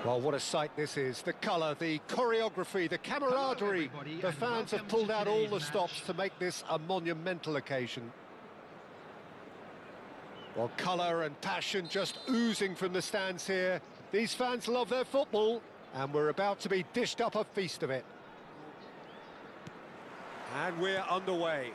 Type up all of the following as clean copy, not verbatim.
Well, what a sight this is. The colour, the choreography, the camaraderie. The fans have pulled out all the stops to make this a monumental occasion. Well, colour and passion just oozing from the stands here. These fans love their football, and we're about to be dished up a feast of it. And we're underway.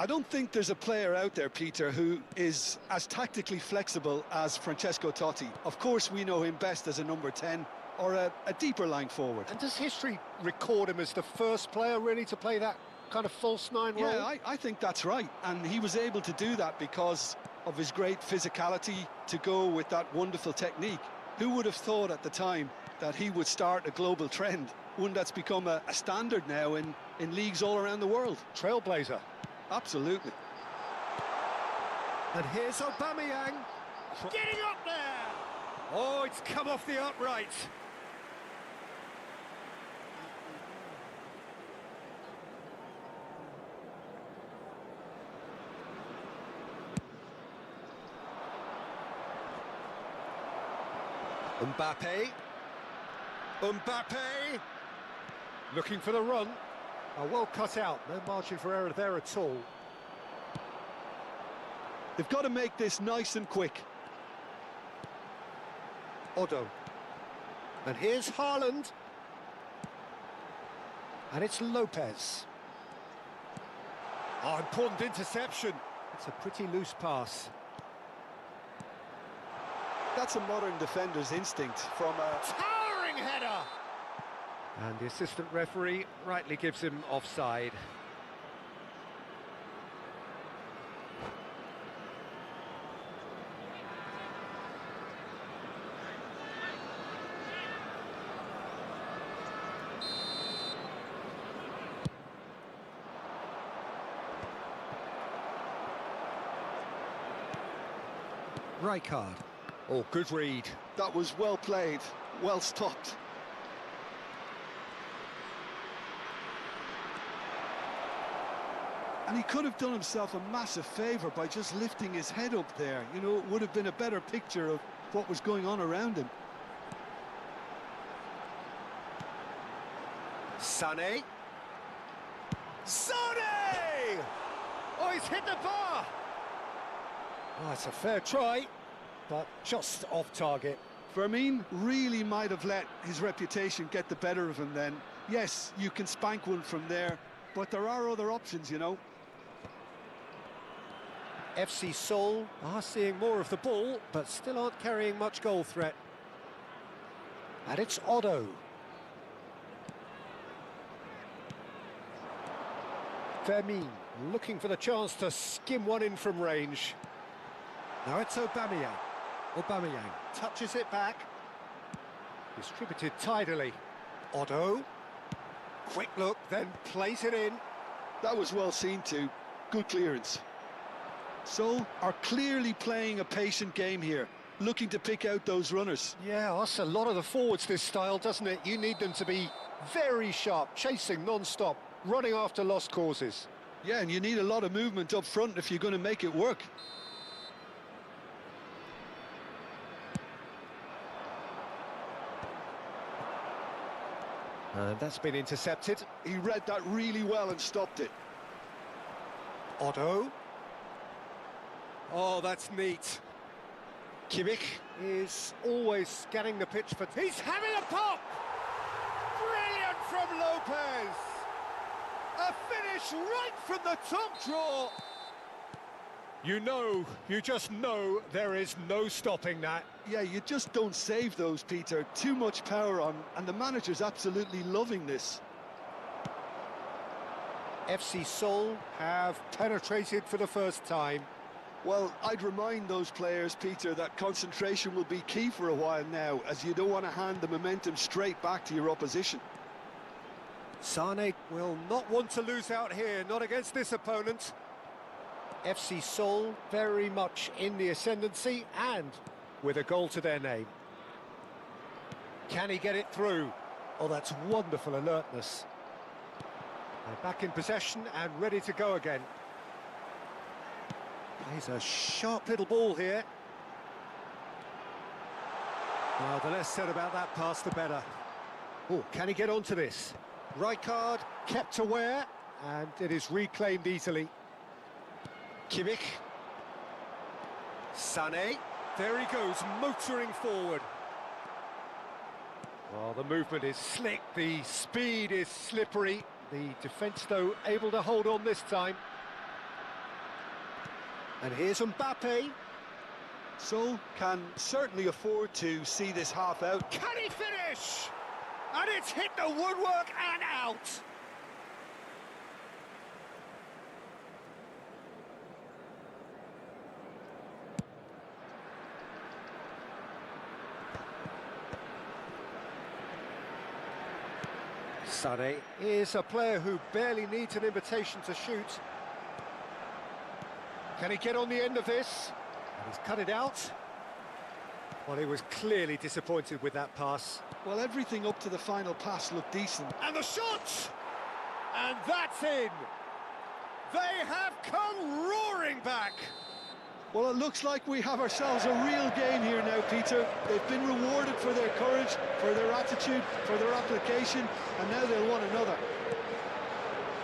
I don't think there's a player out there, Peter, who is as tactically flexible as Francesco Totti. Of course, we know him best as a number 10 or a deeper line forward. And does history record him as the first player really to play that kind of false nine role? Yeah, I think that's right. And he was able to do that because of his great physicality to go with that wonderful technique. Who would have thought at the time that he would start a global trend, one that's become a standard now in leagues all around the world? Trailblazer. Absolutely. And here's Aubameyang. Getting up there! Oh, it's come off the upright. Mbappe. Looking for the run. Oh, well cut out, no margin for error there at all. They've got to make this nice and quick. Odo. And here's Haaland. And it's Lopez. Oh, important interception. It's a pretty loose pass. That's a modern defender's instinct from a towering header. And the assistant referee rightly gives him offside. Rijkaard. Oh, good read. That was well played, well stopped. And he could have done himself a massive favour by just lifting his head up there. You know, it would have been a better picture of what was going on around him. Sané. Sané! Oh, he's hit the bar! Oh, it's a fair try, but just off target. Firmino really might have let his reputation get the better of him then. Yes, you can spank one from there, but there are other options, you know. FC Seoul are seeing more of the ball, but still aren't carrying much goal threat. And it's Odo. Firmino looking for the chance to skim one in from range. Now it's Aubameyang. Aubameyang touches it back. Distributed tidily. Odo. Quick look, then plays it in. That was well seen too. Good clearance. Seoul are clearly playing a patient game here, looking to pick out those runners. Yeah, that's a lot of the forwards, this style, doesn't it? You need them to be very sharp, chasing non-stop, running after lost causes. Yeah, and you need a lot of movement up front if you're going to make it work. And that's been intercepted. He read that really well and stopped it. Odo. Oh, that's neat. Kimmich is always scanning the pitch for... He's having a pop! Brilliant from Lopez! A finish right from the top draw! You just know there is no stopping that. Yeah, you just don't save those, Peter. Too much power on, and the manager's absolutely loving this. FC Seoul have penetrated for the first time. Well, I'd remind those players, Peter, that concentration will be key for a while now, as you don't want to hand the momentum straight back to your opposition. Sané will not want to lose out here, not against this opponent. FC Seoul very much in the ascendancy and with a goal to their name. Can he get it through? Oh, that's wonderful alertness. They're back in possession and ready to go again. Plays a sharp little ball here. Oh, the less said about that pass, the better. Oh, can he get onto this? Rijkaard kept aware, and it is reclaimed easily. Kimmich. Sané. There he goes, motoring forward. Well, the movement is slick, the speed is slippery. The defence, though, able to hold on this time. And here's Mbappe. Seoul can certainly afford to see this half out. Can he finish? And it's hit the woodwork and out. Sané is a player who barely needs an invitation to shoot. Can he get on the end of this? And he's cut it out. Well, he was clearly disappointed with that pass. Well, everything up to the final pass looked decent. And the shot! And that's in! They have come roaring back! Well, it looks like we have ourselves a real game here now, Peter. They've been rewarded for their courage, for their attitude, for their application, and now they'll want another.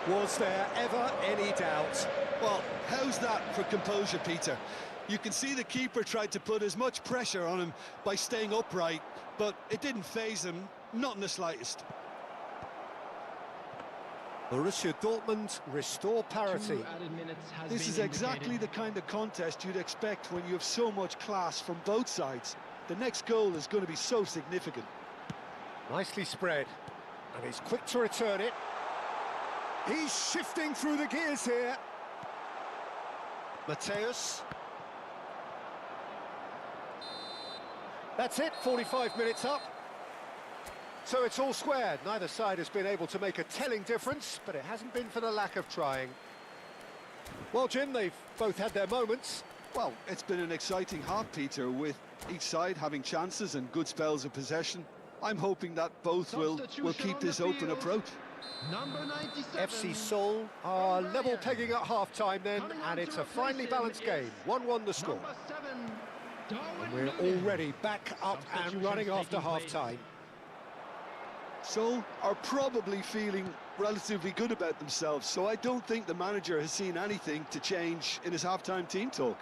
Was there ever any doubt? Well, how's that for composure, Peter? You can see the keeper tried to put as much pressure on him by staying upright, but it didn't faze him, not in the slightest. Borussia Dortmund restore parity. This is exactly the kind of contest you'd expect when you have so much class from both sides. The next goal is going to be so significant. Nicely spread, and he's quick to return it. He's shifting through the gears here. Mateus. That's it, 45 minutes up. So it's all squared. Neither side has been able to make a telling difference, but it hasn't been for the lack of trying. Well, Jim, they've both had their moments. Well, it's been an exciting half, Peter, with each side having chances and good spells of possession. I'm hoping that both will keep this open approach. Number 97. FC Seoul are level pegging at half-time then, and it's a finely balanced game. 1-1 the score. And we're already back up and running after half-time. Seoul are probably feeling relatively good about themselves, so I don't think the manager has seen anything to change in his half-time team talk.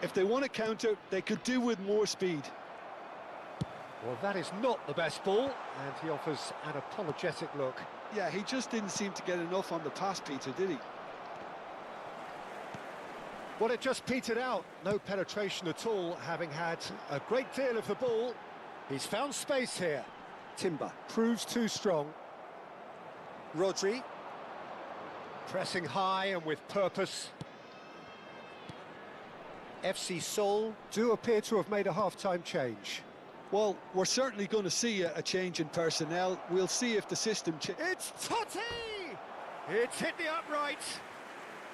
If they want to counter, they could do with more speed. Well, that is not the best ball, and he offers an apologetic look. Yeah, he just didn't seem to get enough on the pass, Peter, did he? Well, it just petered out. No penetration at all, having had a great deal of the ball. He's found space here. Timber proves too strong. Rodri. Pressing high and with purpose. FC Seoul do appear to have made a half-time change. Well, we're certainly going to see a change in personnel. We'll see if the system... It's Totti! It's hit the upright.